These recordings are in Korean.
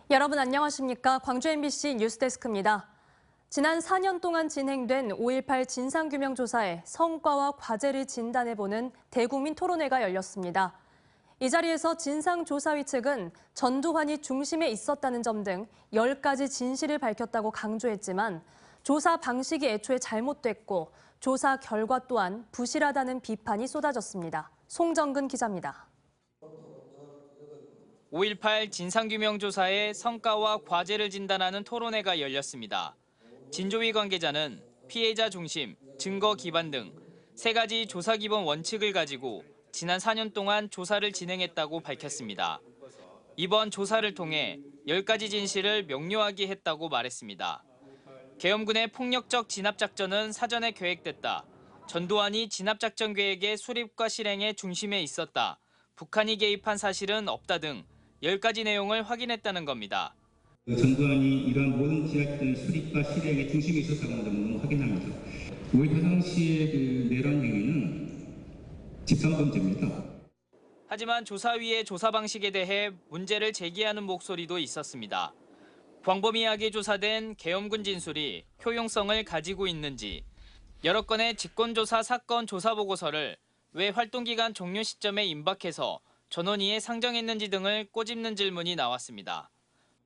여러분 안녕하십니까? 광주 MBC 뉴스데스크입니다. 지난 4년 동안 진행된 5.18 진상규명조사의 성과와 과제를 진단해보는 대국민 토론회가 열렸습니다. 이 자리에서 진상조사위 측은 전두환이 중심에 있었다는 점 등 10가지 진실을 밝혔다고 강조했지만 조사 방식이 애초에 잘못됐고 조사 결과 또한 부실하다는 비판이 쏟아졌습니다. 송정근 기자입니다. 5.18 진상규명조사의 성과와 과제를 진단하는 토론회가 열렸습니다. 진조위 관계자는 피해자 중심, 증거 기반 등 3가지 조사 기본 원칙을 가지고 지난 4년 동안 조사를 진행했다고 밝혔습니다. 이번 조사를 통해 10가지 진실을 명료하게 했다고 말했습니다. 계엄군의 폭력적 진압작전은 사전에 계획됐다. 전두환이 진압작전 계획의 수립과 실행의 중심에 있었다. 북한이 개입한 사실은 없다 등 10가지 내용을 확인했다는 겁니다. 전두환이 이러한 모든 진압작전의 수립과 실행의 중심에 있었다는 점은 확인합니다. 5.18 당시의 내란 행위는 집단범죄입니다. 하지만 조사위의 조사 방식에 대해 문제를 제기하는 목소리도 있었습니다. 광범위하게 조사된 계엄군 진술이 효용성을 가지고 있는지, 여러 건의 직권조사 사건 조사 보고서를 왜 활동기간 종료 시점에 임박해서 전원위에 상정했는지 등을 꼬집는 질문이 나왔습니다.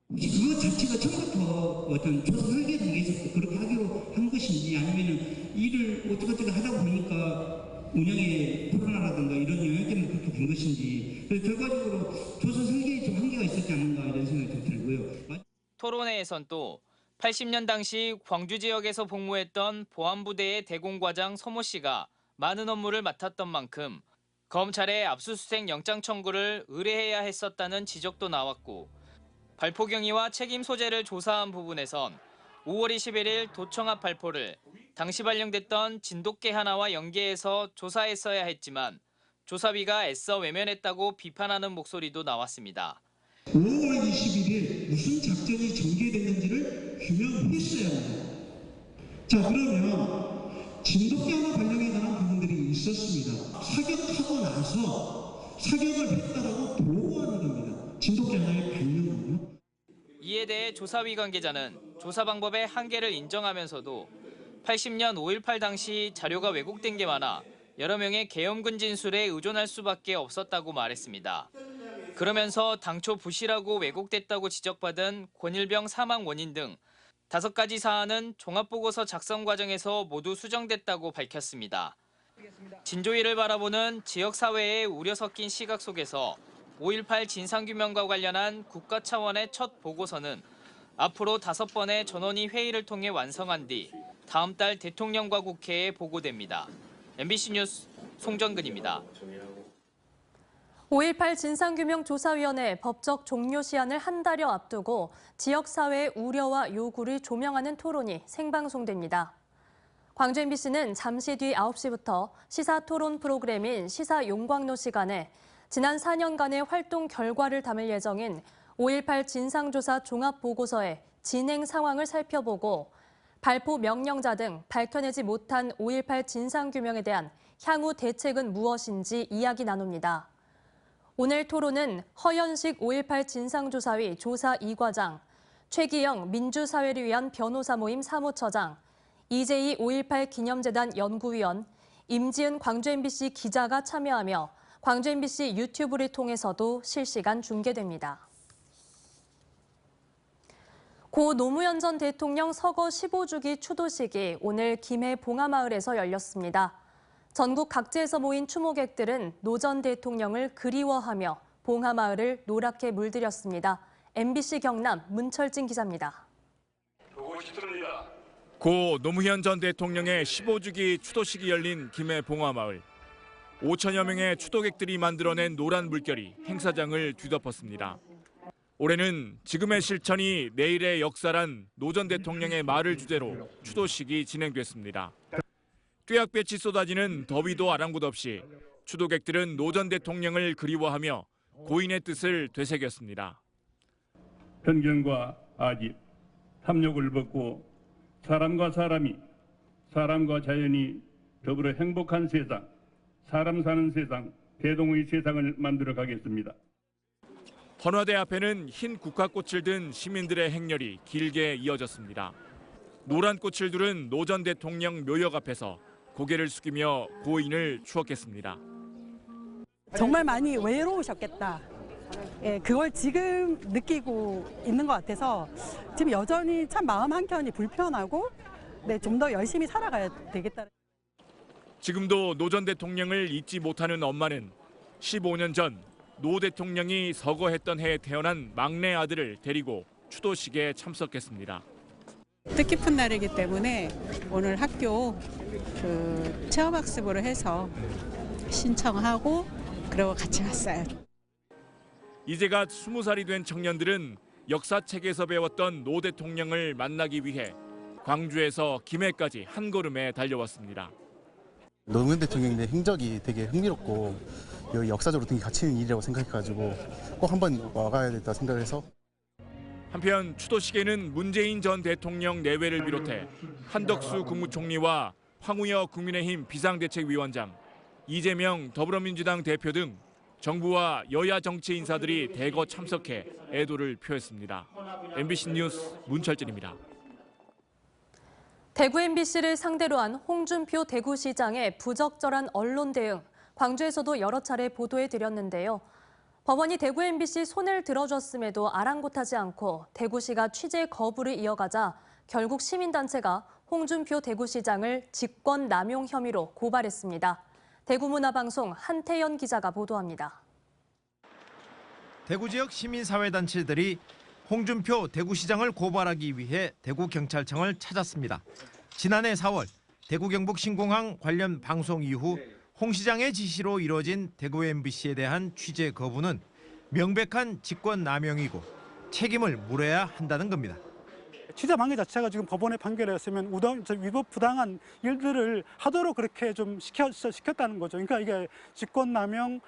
그것 자체가 처음부터 어떤 조사 설계 단계에서 그렇게 하기로 한 것인지 아니면 일을 어떻게 하다 보니까 운영에 불안하다든가 이런 영향 때문에 그렇게 된 것인지, 그래서 결과적으로 조사 설계에 좀 한계가 있었지 않는가 이런 생각이 좀 들고요. 토론회에선 또 80년 당시 광주 지역에서 복무했던 보안부대의 대공과장 서모 씨가 많은 업무를 맡았던 만큼 검찰에 압수수색 영장 청구를 의뢰해야 했었다는 지적도 나왔고, 발포 경위와 책임 소재를 조사한 부분에선 5월 21일 도청 앞 발포를 당시 발령됐던 진돗개 하나와 연계해서 조사했어야 했지만 조사위가 애써 외면했다고 비판하는 목소리도 나왔습니다. 5월 21일 무슨 작전이 전개됐는지를 규명했어야 합니다. 자, 그러면 진돗개 하나 발령에 관한 부분들이 있었습니다. 사격하고 나서 사격을 했다라고 보고하는 겁니다. 진돗개 하나의 발령은요. 이에 대해 조사위 관계자는 조사 방법의 한계를 인정하면서도 80년 5.18 당시 자료가 왜곡된 게 많아 여러 명의 계엄군 진술에 의존할 수밖에 없었다고 말했습니다. 그러면서 당초 부실하고 왜곡됐다고 지적받은 권일병 사망 원인 등 5가지 사안은 종합보고서 작성 과정에서 모두 수정됐다고 밝혔습니다. 진조위를 바라보는 지역사회의 우려 섞인 시각 속에서 5.18 진상규명과 관련한 국가 차원의 첫 보고서는 앞으로 5번의 전원위 회의를 통해 완성한 뒤 다음 달 대통령과 국회에 보고됩니다. MBC 뉴스 송정근입니다. 5.18 진상규명조사위원회 법적 종료 시한을 한 달여 앞두고 지역사회의 우려와 요구를 조명하는 토론이 생방송됩니다. 광주 MBC는 잠시 뒤 9시부터 시사토론 프로그램인 시사용광로 시간에 지난 4년간의 활동 결과를 담을 예정인 5.18 진상조사 종합보고서의 진행 상황을 살펴보고 발포 명령자 등 밝혀내지 못한 5.18 진상규명에 대한 향후 대책은 무엇인지 이야기 나눕니다. 오늘 토론은 허연식 5.18 진상조사위 조사 2과장, 최기영 민주사회를 위한 변호사 모임 사무처장, 이재희 5.18 기념재단 연구위원, 임지은 광주 MBC 기자가 참여하며 광주 MBC 유튜브를 통해서도 실시간 중계됩니다. 고 노무현 전 대통령 서거 15주기 추도식이 오늘 김해 봉하마을에서 열렸습니다. 전국 각지에서 모인 추모객들은 노 전 대통령을 그리워하며 봉하마을을 노랗게 물들였습니다. MBC 경남 문철진 기자입니다. 고 노무현 전 대통령의 15주기 추도식이 열린 김해 봉하마을. 5천여 명의 추도객들이 만들어낸 노란 물결이 행사장을 뒤덮었습니다. 올해는 지금의 실천이 내일의 역사란 노 전 대통령의 말을 주제로 추도식이 진행됐습니다. 뙤약볕이 쏟아지는 더위도 아랑곳 없이 추도객들은 노 전 대통령을 그리워하며 고인의 뜻을 되새겼습니다. 편견과 아집, 탐욕을 벗고 사람과 사람이, 사람과 자연이 더불어 행복한 세상, 사람 사는 세상, 대동의 세상을 만들어 가겠습니다. 헌화대 앞에는 흰 국화꽃을 든 시민들의 행렬이 길게 이어졌습니다. 노란 꽃을 두른 노 전 대통령 묘역 앞에서 고개를 숙이며 고인을 추억했습니다. 정말 많이 외로우셨겠다. 예, 그걸 지금 느끼고 있는 것 같아서 지금 여전히 참 마음 한켠이 불편하고 좀 더 열심히 살아가야 되겠다. 지금도 노 전 대통령을 잊지 못하는 엄마는 15년 전 노 대통령이 서거했던 해에 태어난 막내 아들을 데리고 추도식에 참석했습니다. 뜻깊은 날이기 때문에 오늘 학교 체험학습으로 해서 신청하고 그리고 같이 왔어요. 이제가 20살이 된 청년들은 역사책에서 배웠던 노 대통령을 만나기 위해 광주에서 김해까지 한 걸음에 달려왔습니다. 노무현 대통령의 행적이 되게 흥미롭고 역사적으로 되게 가치 있는 일이라고 생각해가지고 꼭 한번 와가야 겠다 생각해서. 한편 추도식에는 문재인 전 대통령 내외를 비롯해 한덕수 국무총리와 황우여 국민의힘 비상대책위원장, 이재명 더불어민주당 대표 등 정부와 여야 정치 인사들이 대거 참석해 애도를 표했습니다. MBC 뉴스 문철진입니다. 대구 MBC를 상대로 한 홍준표 대구시장의 부적절한 언론 대응, 광주에서도 여러 차례 보도해드렸는데요. 법원이 대구 MBC 손을 들어줬음에도 아랑곳하지 않고 대구시가 취재 거부를 이어가자 결국 시민단체가 홍준표 대구시장을 직권남용 혐의로 고발했습니다. 대구문화방송 한태연 기자가 보도합니다. 대구 지역 시민사회단체들이 홍준표 대구시장을 고발하기 위해 대구경찰청을 찾았습니다. 지난해 4월 대구 경북 신공항 관련 방송 이후 홍 시장의 지시로 이뤄진 대구 MBC에 대한 취재 거부는 명백한 직권남용이고 책임을 물어야 한다는 겁니다. 취재 방해 자체가 지금 법원의 판결에 있으면 위법 부당한 일들을 하도록 그렇게 좀 시켰다는 거죠. 그러니까 이게 직권남용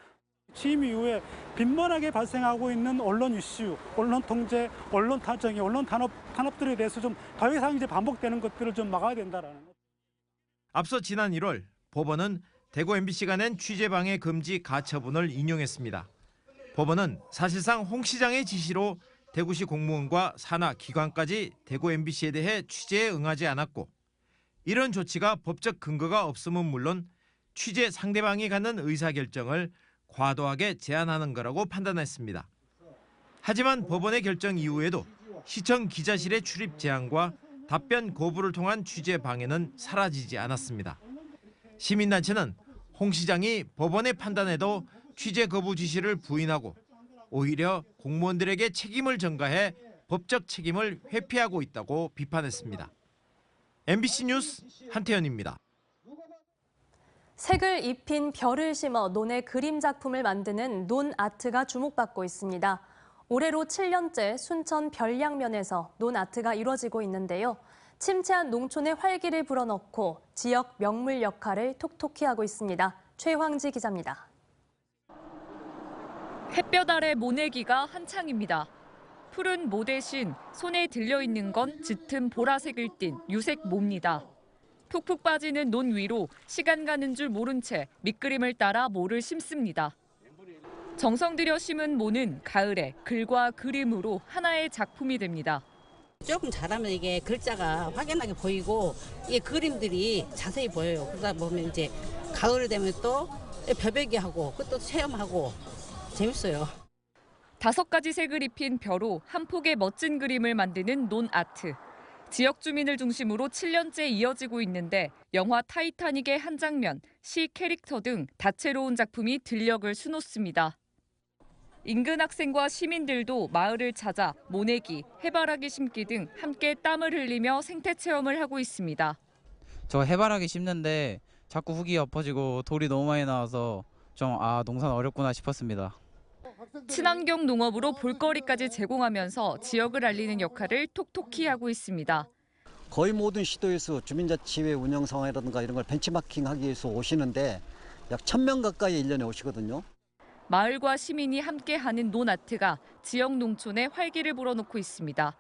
취임 이후에 빈번하게 발생하고 있는 언론 이슈, 언론 통제, 언론 타정이, 언론 탄압들에 대해서 좀 더 이상 이제 반복되는 것들을 좀 막아야 된다라는 것. 앞서 지난 1월 법원은 대구 MBC가 낸 취재방해 금지 가처분을 인용했습니다. 법원은 사실상 홍 시장의 지시로 대구시 공무원과 산하 기관까지 대구 MBC에 대해 취재에 응하지 않았고 이런 조치가 법적 근거가 없음은 물론 취재 상대방이 갖는 의사결정을 과도하게 제한하는 거라고 판단했습니다. 하지만 법원의 결정 이후에도 시청 기자실의 출입 제한과 답변 거부를 통한 취재 방해는 사라지지 않았습니다. 시민단체는 홍 시장이 법원의 판단에도 취재 거부 지시를 부인하고 오히려 공무원들에게 책임을 전가해 법적 책임을 회피하고 있다고 비판했습니다. MBC 뉴스 한태연입니다. 색을 입힌 별을 심어 논에 그림 작품을 만드는 논 아트가 주목받고 있습니다. 올해로 7년째 순천 별량면에서 논 아트가 이뤄지고 있는데요. 침체한 농촌의 활기를 불어넣고 지역 명물 역할을 톡톡히 하고 있습니다. 최황지 기자입니다. 햇볕 아래 모내기가 한창입니다. 푸른 모 대신 손에 들려있는 건 짙은 보라색을 띤 유색 모입니다. 푹푹 빠지는 논 위로 시간 가는 줄 모른 채 밑그림을 따라 모를 심습니다. 정성 들여 심은 모는 가을에 글과 그림으로 하나의 작품이 됩니다. 조금 잘하면 이게 글자가 확연하게 보이고 이게 그림들이 자세히 보여요. 그러다 보면 이제 가을 되면 또 벼베기 하고 또 체험하고 재밌어요. 5가지 색을 입힌 벼로 한 폭의 멋진 그림을 만드는 논 아트. 지역 주민을 중심으로 7년째 이어지고 있는데 영화 타이타닉의 한 장면, 시 캐릭터 등 다채로운 작품이 들녘을 수놓습니다. 인근 학생과 시민들도 마을을 찾아 모내기, 해바라기 심기 등 함께 땀을 흘리며 생태 체험을 하고 있습니다. 저 해바라기 심는데 자꾸 흙이 엎어지고 돌이 너무 많이 나와서 좀 농사는 어렵구나 싶었습니다. 친환경 농업으로 볼거리까지 제공하면서 지역을 알리는 역할을 톡톡히 하고 있습니다. 거의 모든 시도에서 주민자치회 운영 상황이라든가 이런 걸 벤치마킹하기 위해서 오시는데 약 1000명 가까이 1년에 오시거든요. 마을과 시민이 함께하는 논아트가 지역 농촌에 활기를 불어넣고 있습니다.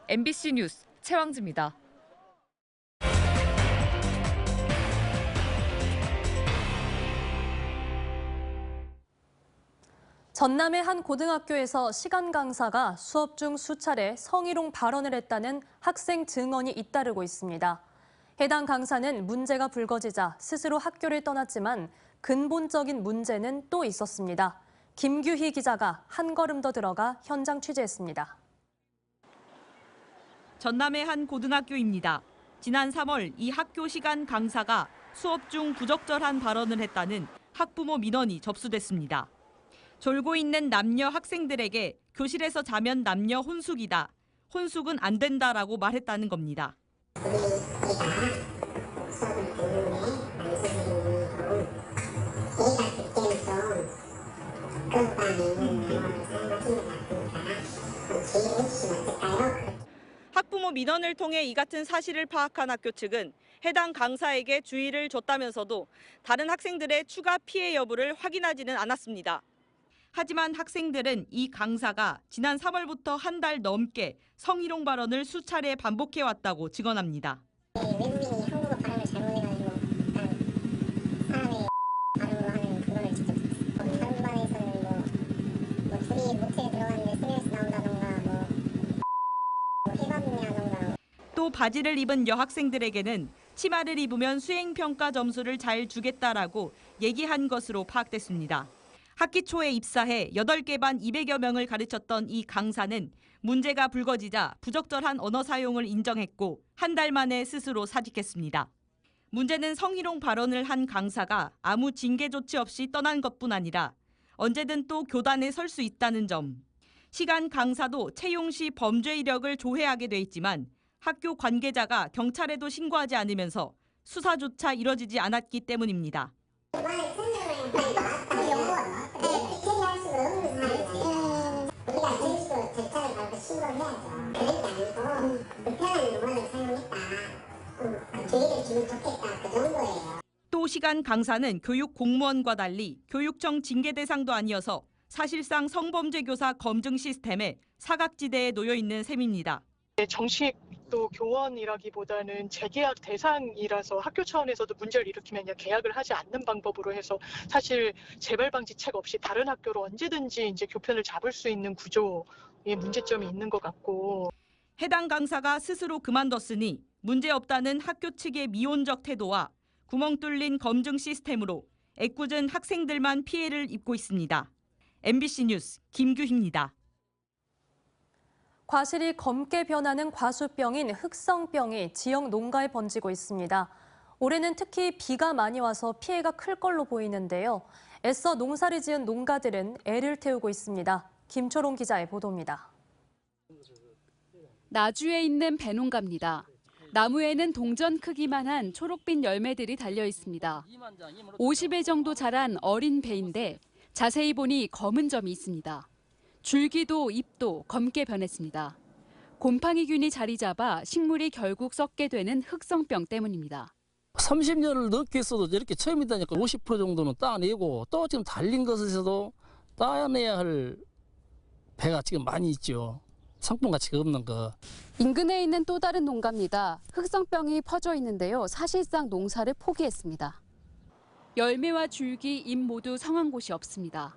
MBC 뉴스 최황지입니다. 전남의 한 고등학교에서 시간 강사가 수업 중 수차례 성희롱 발언을 했다는 학생 증언이 잇따르고 있습니다. 해당 강사는 문제가 불거지자 스스로 학교를 떠났지만 근본적인 문제는 또 있었습니다. 김규희 기자가 한 걸음 더 들어가 현장 취재했습니다. 전남의 한 고등학교입니다. 지난 3월 이 학교 시간 강사가 수업 중 부적절한 발언을 했다는 학부모 민원이 접수됐습니다. 졸고 있는 남녀 학생들에게 교실에서 자면 남녀 혼숙이다. 혼숙은 안 된다라고 말했다는 겁니다. 학부모 민원을 통해 이 같은 사실을 파악한 학교 측은 해당 강사에게 주의를 줬다면서도 다른 학생들의 추가 피해 여부를 확인하지는 않았습니다. 하지만 학생들은 이 강사가 지난 3월부터 한 달 넘게 성희롱 발언을 수차례 반복해왔다고 증언합니다. 외국인이 한국어 발음을 잘못해가지고 사람이 발음으로 하는 그거를 직접 다른 반에서는 뭐 둘이 모텔에 들어갔는데 3명이서 나온다던가 해봤냐던가. 또 바지를 입은 여학생들에게는 치마를 입으면 수행평가 점수를 잘 주겠다라고 얘기한 것으로 파악됐습니다. 학기 초에 입사해 8개 반 200여 명을 가르쳤던 이 강사는 문제가 불거지자 부적절한 언어 사용을 인정했고 한 달 만에 스스로 사직했습니다. 문제는 성희롱 발언을 한 강사가 아무 징계 조치 없이 떠난 것뿐 아니라 언제든 또 교단에 설 수 있다는 점. 시간 강사도 채용 시 범죄 이력을 조회하게 돼 있지만 학교 관계자가 경찰에도 신고하지 않으면서 수사조차 이뤄지지 않았기 때문입니다. 또 시간 강사는 교육 공무원과 달리 교육청 징계 대상도 아니어서 사실상 성범죄 교사 검증 시스템에 사각지대에 놓여 있는 셈입니다. 정식 또 교원이라기보다는 재계약 대상이라서 학교 차원에서도 문제를 일으키면 그냥 계약을 하지 않는 방법으로 해서 사실 재발 방지책 없이 다른 학교로 언제든지 이제 교편을 잡을 수 있는 구조에 문제점이 있는 것 같고. 해당 강사가 스스로 그만뒀으니 문제 없다는 학교 측의 미온적 태도와 구멍 뚫린 검증 시스템으로 애꿎은 학생들만 피해를 입고 있습니다. MBC 뉴스 김규희입니다. 과실이 검게 변하는 과수병인 흑성병이 지역 농가에 번지고 있습니다. 올해는 특히 비가 많이 와서 피해가 클 걸로 보이는데요. 애써 농사를 지은 농가들은 애를 태우고 있습니다. 김초롱 기자의 보도입니다. 나주에 있는 배농가입니다. 나무에는 동전 크기만 한 초록빛 열매들이 달려 있습니다. 50일 정도 자란 어린 배인데 자세히 보니 검은 점이 있습니다. 줄기도 잎도 검게 변했습니다. 곰팡이균이 자리 잡아 식물이 결국 썩게 되는 흑성병 때문입니다. 30년을 넘게 있어도 이렇게 처음이다니까 50% 정도는 따내고 또 지금 달린 것에서도 따내야 할 배가 지금 많이 있죠. 상품 가치가 없는 거. 인근에 있는 또 다른 농가입니다. 흑성병이 퍼져 있는데요. 사실상 농사를 포기했습니다. 열매와 줄기, 잎 모두 성한 곳이 없습니다.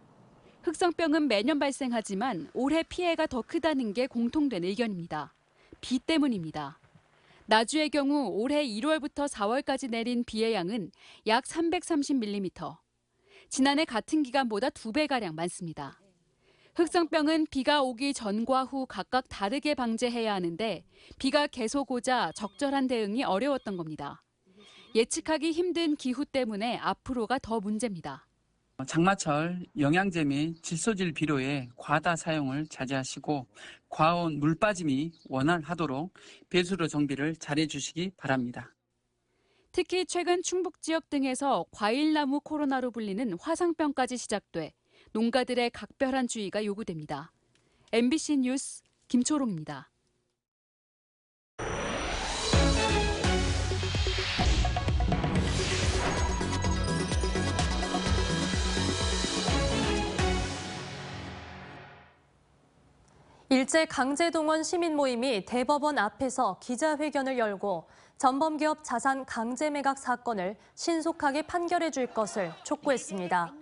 흑성병은 매년 발생하지만 올해 피해가 더 크다는 게 공통된 의견입니다. 비 때문입니다. 나주의 경우 올해 1월부터 4월까지 내린 비의 양은 약 330mm. 지난해 같은 기간보다 2배가량 많습니다. 흑성병은 비가 오기 전과 후 각각 다르게 방제해야 하는데 비가 계속 오자 적절한 대응이 어려웠던 겁니다. 예측하기 힘든 기후 때문에 앞으로가 더 문제입니다. 장마철 영양제 및 질소질 비료의 과다 사용을 자제하시고 과온 물 빠짐이 원활하도록 배수로 정비를 잘해 주시기 바랍니다. 특히 최근 충북 지역 등에서 과일나무 코로나로 불리는 화상병까지 시작돼 농가들의 각별한 주의가 요구됩니다. MBC 뉴스 김초롱입니다. 일제 강제동원 시민 모임이 대법원 앞에서 기자회견을 열고 전범기업 자산 강제 매각 사건을 신속하게 판결해 줄 것을 촉구했습니다.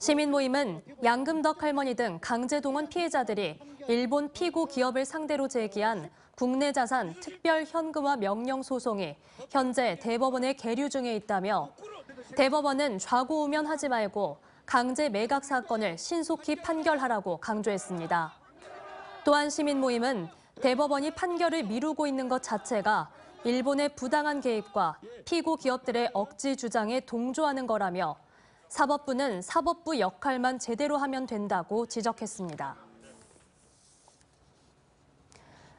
시민 모임은 양금덕 할머니 등 강제동원 피해자들이 일본 피고 기업을 상대로 제기한 국내 자산 특별 현금화 명령 소송이 현재 대법원에 계류 중에 있다며 대법원은 좌고우면하지 말고 강제 매각 사건을 신속히 판결하라고 강조했습니다. 또한 시민 모임은 대법원이 판결을 미루고 있는 것 자체가 일본의 부당한 개입과 피고 기업들의 억지 주장에 동조하는 거라며 사법부는 사법부 역할만 제대로 하면 된다고 지적했습니다.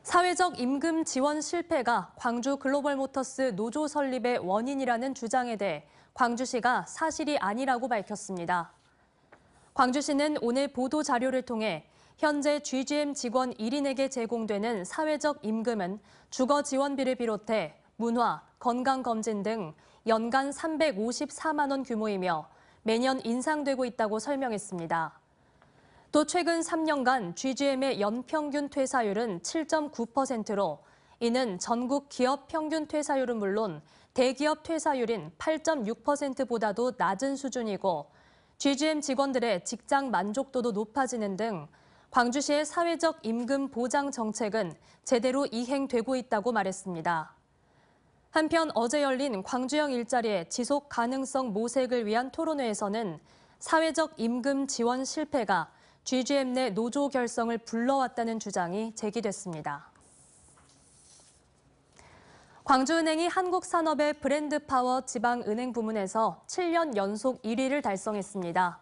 사회적 임금 지원 실패가 광주 글로벌모터스 노조 설립의 원인이라는 주장에 대해 광주시가 사실이 아니라고 밝혔습니다. 광주시는 오늘 보도 자료를 통해 현재 GGM 직원 1인에게 제공되는 사회적 임금은 주거 지원비를 비롯해 문화, 건강검진 등 연간 354만 원 규모이며 매년 인상되고 있다고 설명했습니다. 또 최근 3년간 GGM의 연평균 퇴사율은 7.9%로 이는 전국 기업 평균 퇴사율은 물론 대기업 퇴사율인 8.6%보다도 낮은 수준이고 GGM 직원들의 직장 만족도도 높아지는 등 광주시의 사회적 임금 보장 정책은 제대로 이행되고 있다고 말했습니다. 한편 어제 열린 광주형 일자리의 지속 가능성 모색을 위한 토론회에서는 사회적 임금 지원 실패가 GGM 내 노조 결성을 불러왔다는 주장이 제기됐습니다. 광주은행이 한국산업의 브랜드 파워 지방은행 부문에서 7년 연속 1위를 달성했습니다.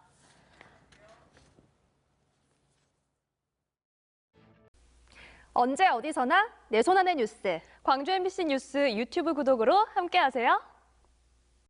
언제 어디서나 내 손 안의 뉴스. 광주 MBC 뉴스 유튜브 구독으로 함께하세요.